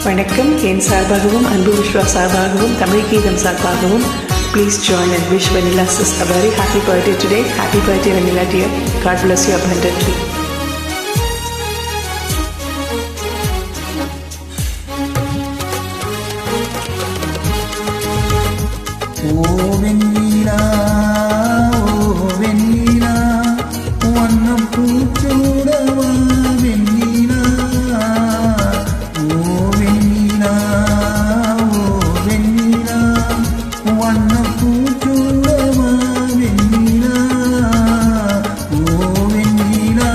வணக்கம். என் சார்பாகவும் அன்பு விஸ்வா சார்பாகவும் தமிழ் கீதம் சார்பாகவும் please join and wish Vanilla sis a very happy birthday today. Happy birthday Vanilla dear. God bless you abundantly. Oh Vanilla, oh Vanilla, vannam poochudava Vanilla. Oh Vanilla, oh Vanilla, vannam poochudava Vanilla. Oh Vanilla.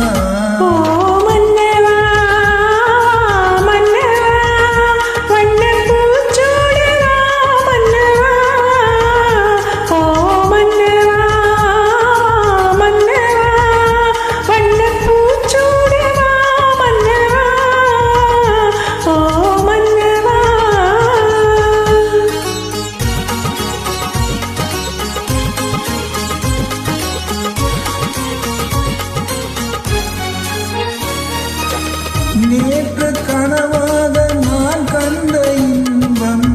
நேற்று கனவாக நான் கண்ட இன்பம்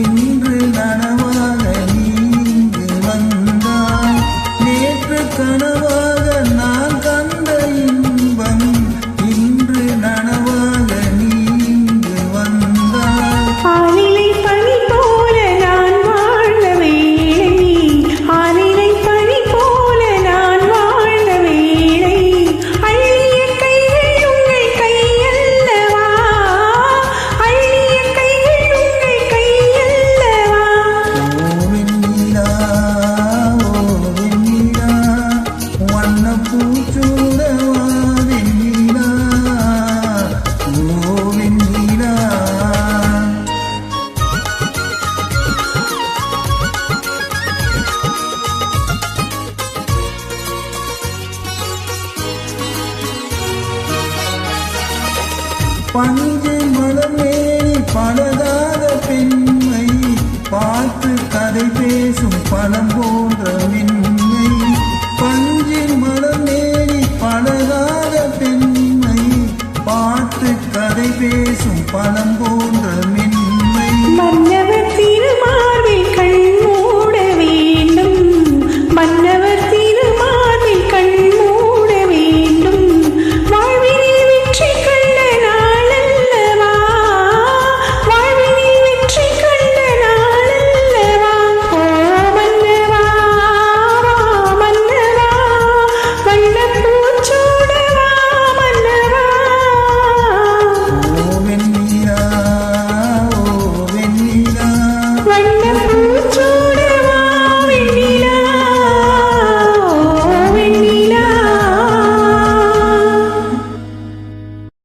இன்று நனவாக நீங்கு வந்தாய். நேற்று கனவாக நான் கண்ட இன்பம் இன்று நனவாக நீங்கு வந்தாய். ஆலிலை பனி போல நான் வாழ்ந்த வேளை, ஆலிலை பனி போல நான் வாழ்ந்த வேளை, அள்ளிய கைகள் உங்கள் கையல்லவா, அள்ளிய கைகள் உங்கள் கையல்லவா. ஓ வெண்ணிலா, ஓ வெண்ணிலா, வண்ணப் பூச்சூடவா வெண்ணிலா. ஓ வெண்ணிலா. பஞ்சு மலமேனி பழகாத பெண்மை பார்த்து கதை பேசும் பழம் போன்ற மென்மை. பஞ்சின் மலமேனி பழகாத பெண்மை பார்த்து கதை பேசும் பழம் போன்ற மென்மை. மன்னவர்